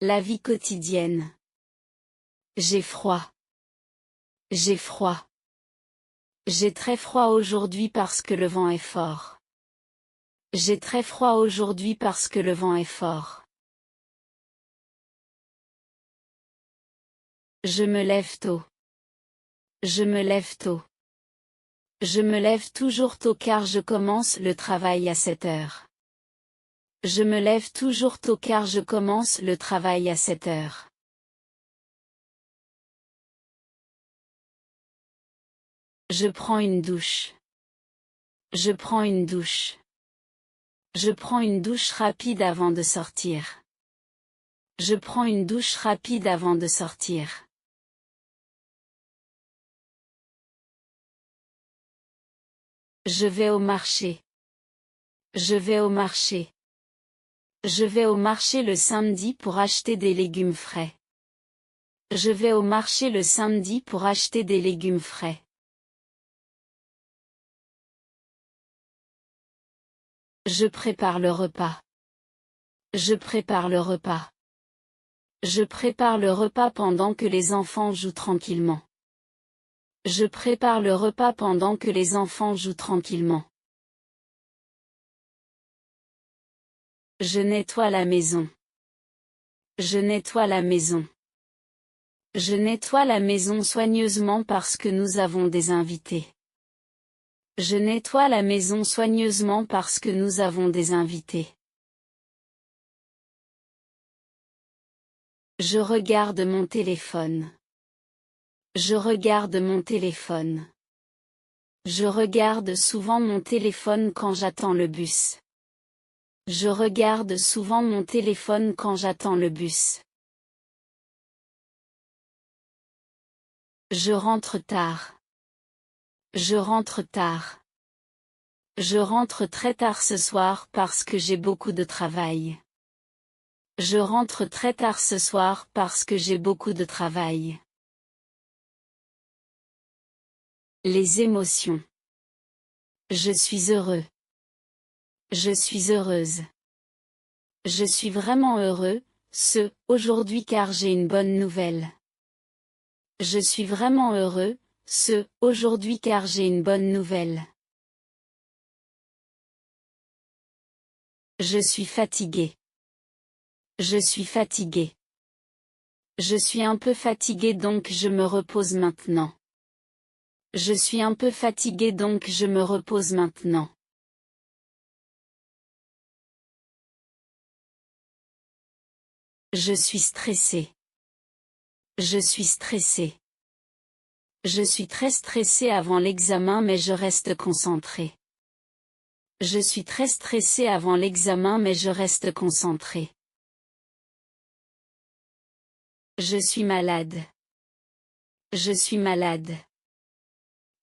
La vie quotidienne. J'ai froid. J'ai froid. J'ai très froid aujourd'hui parce que le vent est fort. J'ai très froid aujourd'hui parce que le vent est fort. Je me lève tôt. Je me lève tôt. Je me lève toujours tôt car je commence le travail à 7 heures. Je me lève toujours tôt car je commence le travail à 7 heures. Je prends une douche. Je prends une douche. Je prends une douche rapide avant de sortir. Je prends une douche rapide avant de sortir. Je vais au marché. Je vais au marché. Je vais au marché le samedi pour acheter des légumes frais. Je vais au marché le samedi pour acheter des légumes frais. Je prépare le repas. Je prépare le repas. Je prépare le repas pendant que les enfants jouent tranquillement. Je prépare le repas pendant que les enfants jouent tranquillement. Je nettoie la maison. Je nettoie la maison. Je nettoie la maison soigneusement parce que nous avons des invités. Je nettoie la maison soigneusement parce que nous avons des invités. Je regarde mon téléphone. Je regarde mon téléphone. Je regarde souvent mon téléphone quand j'attends le bus. Je regarde souvent mon téléphone quand j'attends le bus. Je rentre tard. Je rentre tard. Je rentre très tard ce soir parce que j'ai beaucoup de travail. Je rentre très tard ce soir parce que j'ai beaucoup de travail. Les émotions. Je suis heureux. Je suis heureuse. Je suis vraiment heureux, aujourd'hui car j'ai une bonne nouvelle. Je suis vraiment heureux, aujourd'hui car j'ai une bonne nouvelle. Je suis fatigué. Je suis fatigué. Je suis un peu fatigué donc je me repose maintenant. Je suis un peu fatigué donc je me repose maintenant. Je suis stressé. Je suis stressé. Je suis très stressé avant l'examen mais je reste concentré. Je suis très stressé avant l'examen mais je reste concentré. Je suis malade. Je suis malade.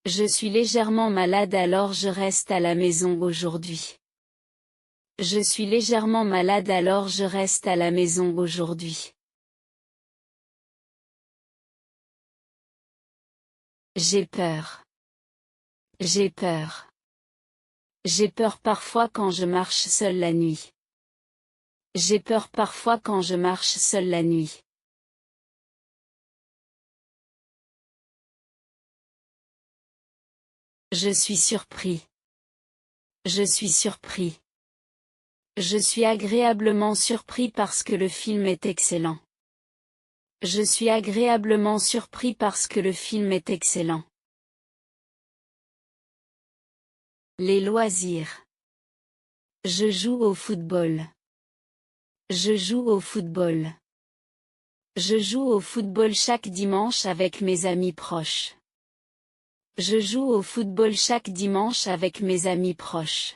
Je suis légèrement malade alors je reste à la maison aujourd'hui. Je suis légèrement malade alors je reste à la maison aujourd'hui. J'ai peur. J'ai peur. J'ai peur parfois quand je marche seule la nuit. J'ai peur parfois quand je marche seule la nuit. Je suis surpris. Je suis surpris. Je suis agréablement surpris parce que le film est excellent. Je suis agréablement surpris parce que le film est excellent. Les loisirs. Je joue au football. Je joue au football. Je joue au football chaque dimanche avec mes amis proches. Je joue au football chaque dimanche avec mes amis proches.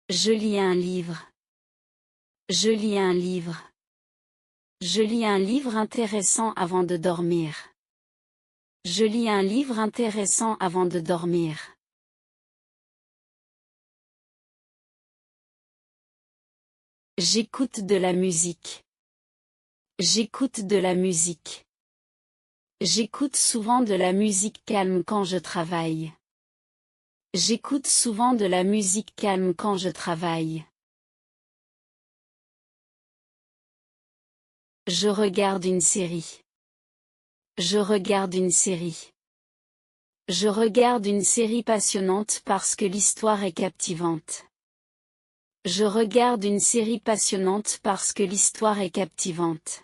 Je lis un livre. Je lis un livre. Je lis un livre intéressant avant de dormir. Je lis un livre intéressant avant de dormir. J'écoute de la musique. J'écoute de la musique. J'écoute souvent de la musique calme quand je travaille. J'écoute souvent de la musique calme quand je travaille. Je regarde une série. Je regarde une série. Je regarde une série passionnante parce que l'histoire est captivante. Je regarde une série passionnante parce que l'histoire est captivante.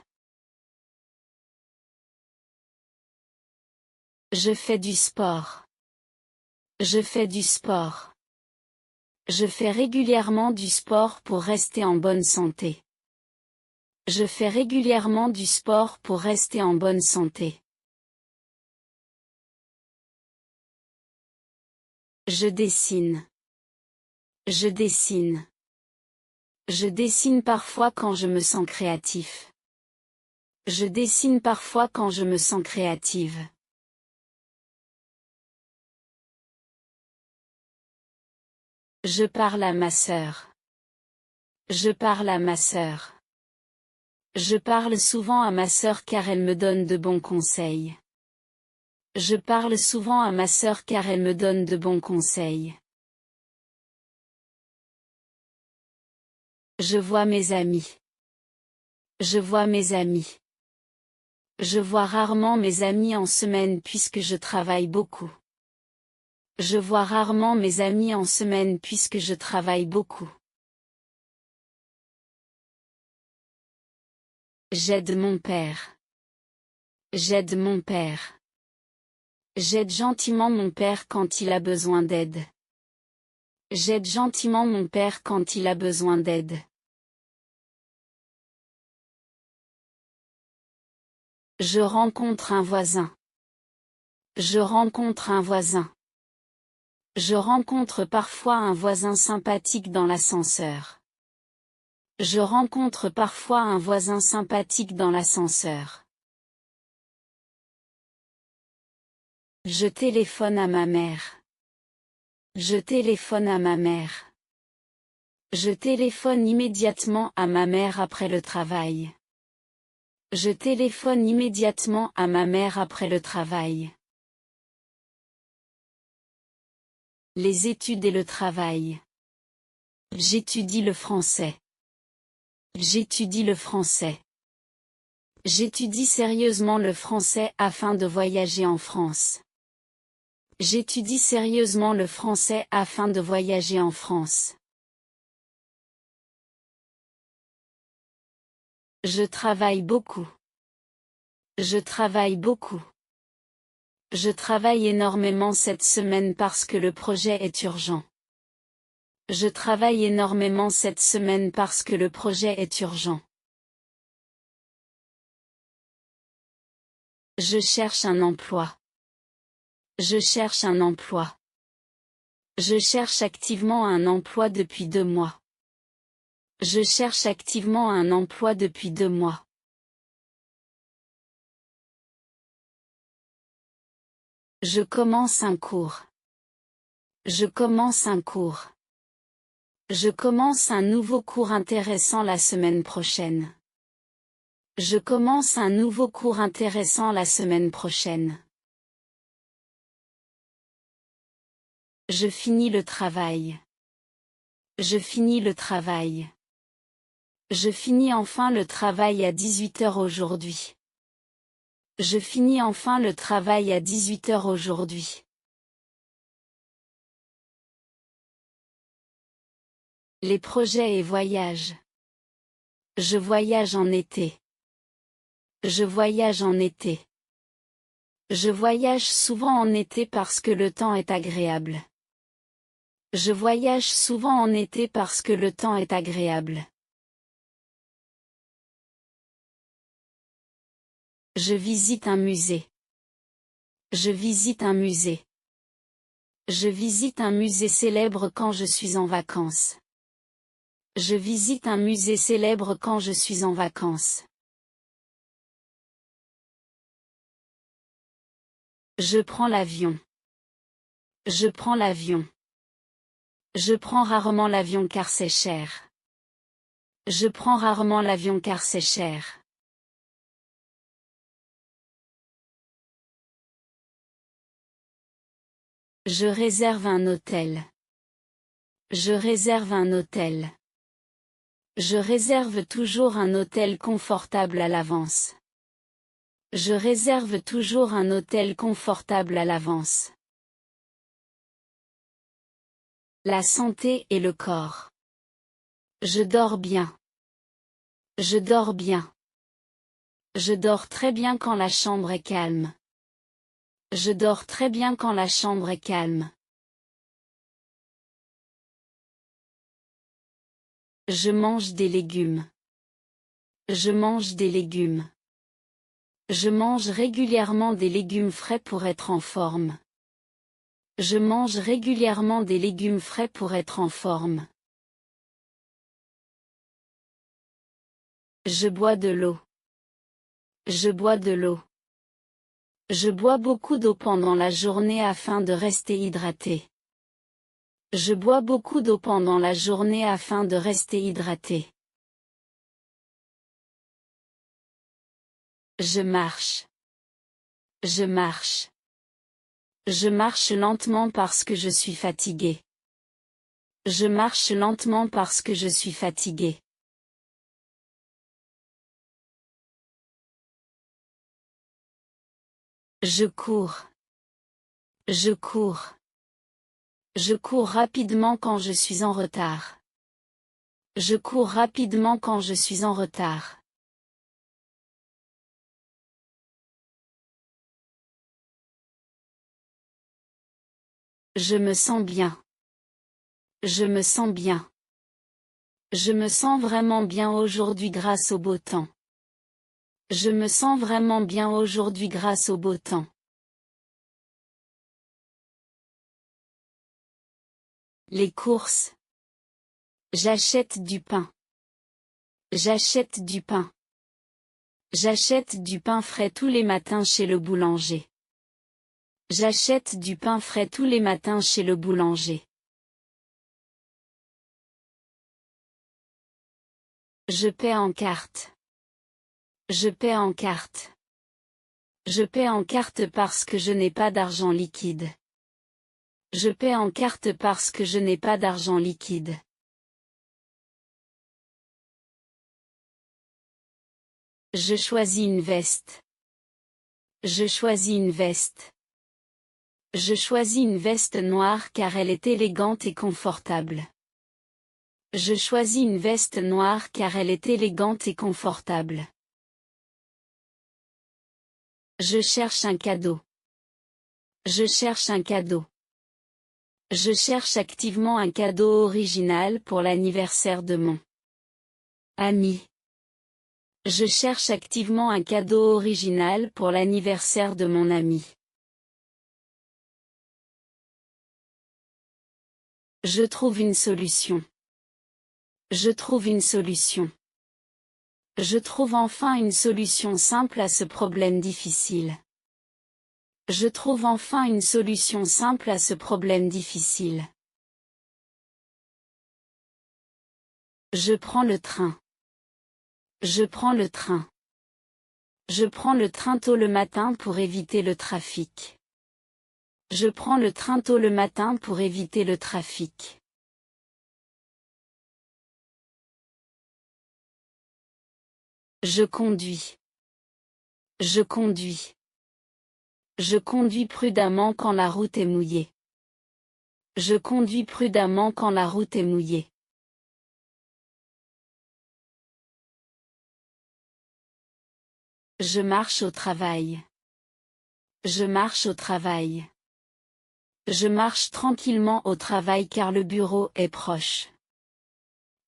Je fais du sport. Je fais du sport. Je fais régulièrement du sport pour rester en bonne santé. Je fais régulièrement du sport pour rester en bonne santé. Je dessine. Je dessine. Je dessine parfois quand je me sens créatif. Je dessine parfois quand je me sens créative. Je parle à ma sœur. Je parle à ma sœur. Je parle souvent à ma sœur car elle me donne de bons conseils. Je parle souvent à ma sœur car elle me donne de bons conseils. Je vois mes amis. Je vois mes amis. Je vois rarement mes amis en semaine puisque je travaille beaucoup. Je vois rarement mes amis en semaine puisque je travaille beaucoup. J'aide mon père. J'aide mon père. J'aide gentiment mon père quand il a besoin d'aide. J'aide gentiment mon père quand il a besoin d'aide. Je rencontre un voisin. Je rencontre un voisin. Je rencontre parfois un voisin sympathique dans l'ascenseur. Je rencontre parfois un voisin sympathique dans l'ascenseur. Je téléphone à ma mère. Je téléphone à ma mère. Je téléphone immédiatement à ma mère après le travail. Je téléphone immédiatement à ma mère après le travail. Les études et le travail. J'étudie le français. J'étudie le français. J'étudie sérieusement le français afin de voyager en France. J'étudie sérieusement le français afin de voyager en France. Je travaille beaucoup. Je travaille beaucoup. Je travaille énormément cette semaine parce que le projet est urgent. Je travaille énormément cette semaine parce que le projet est urgent. Je cherche un emploi. Je cherche un emploi. Je cherche activement un emploi depuis 2 mois. Je cherche activement un emploi depuis 2 mois. Je commence un cours. Je commence un cours. Je commence un nouveau cours intéressant la semaine prochaine. Je commence un nouveau cours intéressant la semaine prochaine. Je finis le travail. Je finis le travail. Je finis enfin le travail à 18 h aujourd'hui. Je finis enfin le travail à 18 h aujourd'hui. Les projets et voyages. Je voyage en été. Je voyage en été. Je voyage souvent en été parce que le temps est agréable. Je voyage souvent en été parce que le temps est agréable. Je visite un musée. Je visite un musée. Je visite un musée célèbre quand je suis en vacances. Je visite un musée célèbre quand je suis en vacances. Je prends l'avion. Je prends l'avion. Je prends rarement l'avion car c'est cher. Je prends rarement l'avion car c'est cher. Je réserve un hôtel. Je réserve un hôtel. Je réserve toujours un hôtel confortable à l'avance. Je réserve toujours un hôtel confortable à l'avance. La santé et le corps. Je dors bien. Je dors bien. Je dors très bien quand la chambre est calme. Je dors très bien quand la chambre est calme. Je mange des légumes. Je mange des légumes. Je mange régulièrement des légumes frais pour être en forme. Je mange régulièrement des légumes frais pour être en forme. Je bois de l'eau. Je bois de l'eau. Je bois beaucoup d'eau pendant la journée afin de rester hydraté. Je bois beaucoup d'eau pendant la journée afin de rester hydraté. Je marche. Je marche. Je marche lentement parce que je suis fatigué. Je marche lentement parce que je suis fatigué. Je cours. Je cours. Je cours rapidement quand je suis en retard. Je cours rapidement quand je suis en retard. Je me sens bien. Je me sens bien. Je me sens vraiment bien aujourd'hui grâce au beau temps. Je me sens vraiment bien aujourd'hui grâce au beau temps. Les courses. J'achète du pain. J'achète du pain. J'achète du pain frais tous les matins chez le boulanger. J'achète du pain frais tous les matins chez le boulanger. Je paie en carte. Je paie en carte. Je paie en carte parce que je n'ai pas d'argent liquide. Je paie en carte parce que je n'ai pas d'argent liquide. Je choisis une veste. Je choisis une veste. Je choisis une veste noire car elle est élégante et confortable. Je choisis une veste noire car elle est élégante et confortable. Je cherche un cadeau. Je cherche un cadeau. Je cherche activement un cadeau original pour l'anniversaire de mon ami. Je cherche activement un cadeau original pour l'anniversaire de mon ami. Je trouve une solution. Je trouve une solution. Je trouve enfin une solution simple à ce problème difficile. Je trouve enfin une solution simple à ce problème difficile. Je prends le train. Je prends le train. Je prends le train tôt le matin pour éviter le trafic. Je prends le train tôt le matin pour éviter le trafic. Je conduis. Je conduis. Je conduis prudemment quand la route est mouillée. Je conduis prudemment quand la route est mouillée. Je marche au travail. Je marche au travail. Je marche tranquillement au travail car le bureau est proche.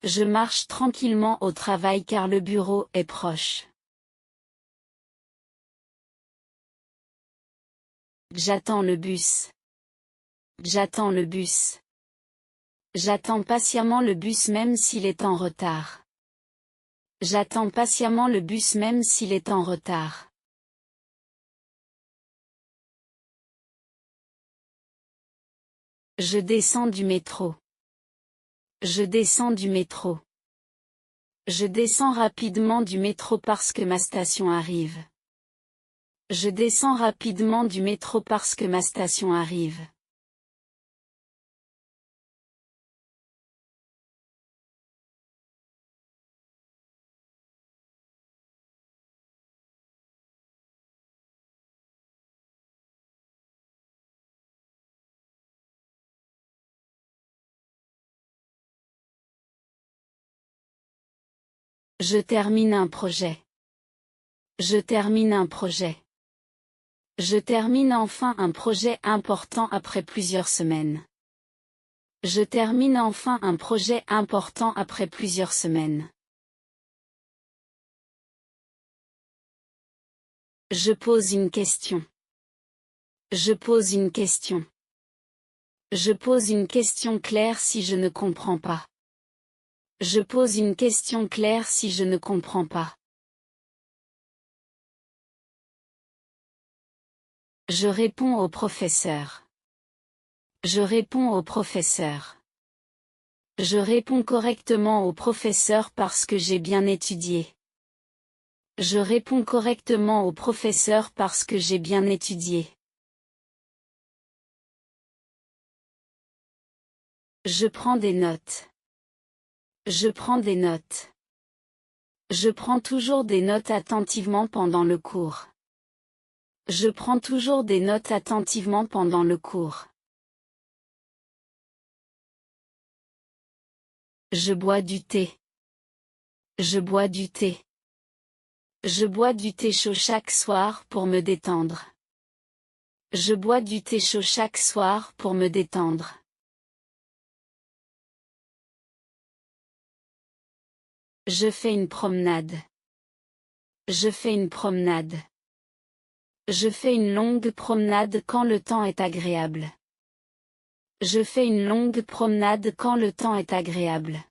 Je marche tranquillement au travail car le bureau est proche. J'attends le bus. J'attends le bus. J'attends patiemment le bus même s'il est en retard. J'attends patiemment le bus même s'il est en retard. Je descends du métro. Je descends du métro. Je descends rapidement du métro parce que ma station arrive. Je descends rapidement du métro parce que ma station arrive. Je termine un projet. Je termine un projet. Je termine enfin un projet important après plusieurs semaines. Je termine enfin un projet important après plusieurs semaines. Je pose une question. Je pose une question. Je pose une question claire si je ne comprends pas. Je pose une question claire si je ne comprends pas. Je réponds au professeur. Je réponds au professeur. Je réponds correctement au professeur parce que j'ai bien étudié. Je réponds correctement au professeur parce que j'ai bien étudié. Je prends des notes. Je prends des notes. Je prends toujours des notes attentivement pendant le cours. Je prends toujours des notes attentivement pendant le cours. Je bois du thé. Je bois du thé. Je bois du thé chaud chaque soir pour me détendre. Je bois du thé chaud chaque soir pour me détendre. Je fais une promenade. Je fais une promenade. Je fais une longue promenade quand le temps est agréable. Je fais une longue promenade quand le temps est agréable.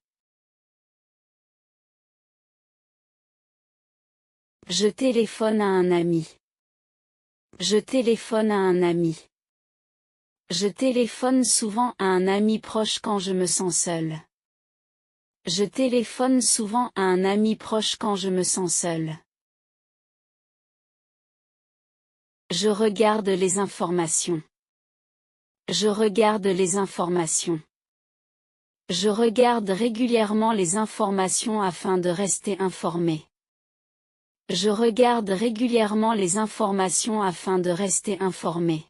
Je téléphone à un ami. Je téléphone à un ami. Je téléphone souvent à un ami proche quand je me sens seul. Je téléphone souvent à un ami proche quand je me sens seul. Je regarde les informations. Je regarde les informations. Je regarde régulièrement les informations afin de rester informé. Je regarde régulièrement les informations afin de rester informé.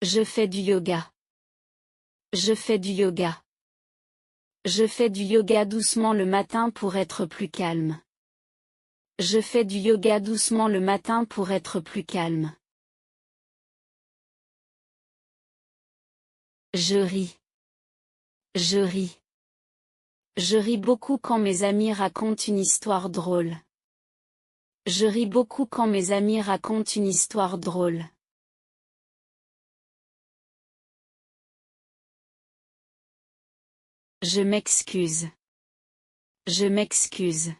Je fais du yoga. Je fais du yoga. Je fais du yoga doucement le matin pour être plus calme. Je fais du yoga doucement le matin pour être plus calme. Je ris. Je ris. Je ris beaucoup quand mes amis racontent une histoire drôle. Je ris beaucoup quand mes amis racontent une histoire drôle. Je m'excuse. Je m'excuse.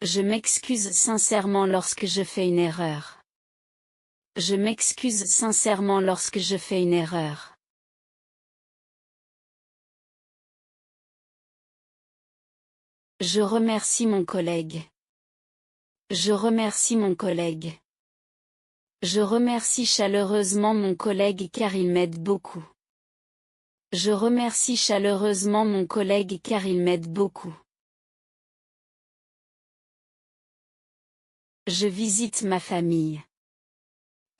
Je m'excuse sincèrement lorsque je fais une erreur. Je m'excuse sincèrement lorsque je fais une erreur. Je remercie mon collègue. Je remercie mon collègue. Je remercie chaleureusement mon collègue car il m'aide beaucoup. Je remercie chaleureusement mon collègue car il m'aide beaucoup. Je visite ma famille.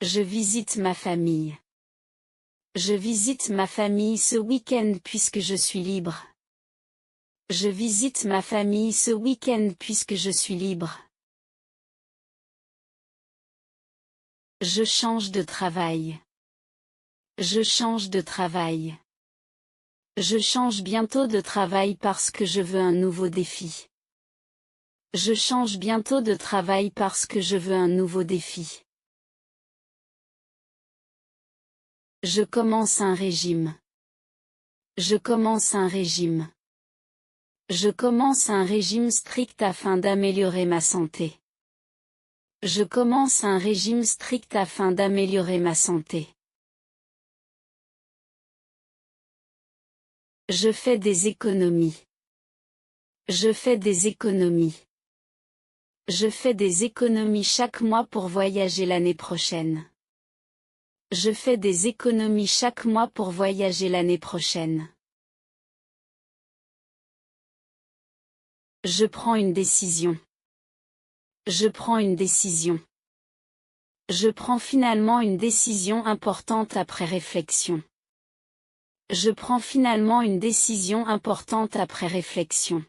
Je visite ma famille. Je visite ma famille ce week-end puisque je suis libre. Je visite ma famille ce week-end puisque je suis libre. Je change de travail. Je change de travail. Je change bientôt de travail parce que je veux un nouveau défi. Je change bientôt de travail parce que je veux un nouveau défi. Je commence un régime. Je commence un régime. Je commence un régime strict afin d'améliorer ma santé. Je commence un régime strict afin d'améliorer ma santé. Je fais des économies. Je fais des économies. Je fais des économies chaque mois pour voyager l'année prochaine. Je fais des économies chaque mois pour voyager l'année prochaine. Je prends une décision. Je prends une décision. Je prends finalement une décision importante après réflexion. Je prends finalement une décision importante après réflexion.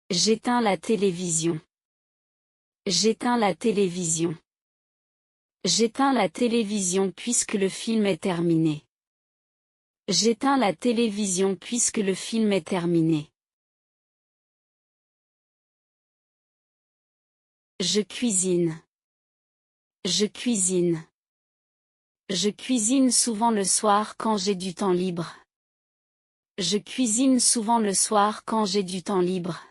J'éteins la télévision. J'éteins la télévision. J'éteins la télévision puisque le film est terminé. J'éteins la télévision puisque le film est terminé. Je cuisine. Je cuisine. Je cuisine souvent le soir quand j'ai du temps libre. Je cuisine souvent le soir quand j'ai du temps libre.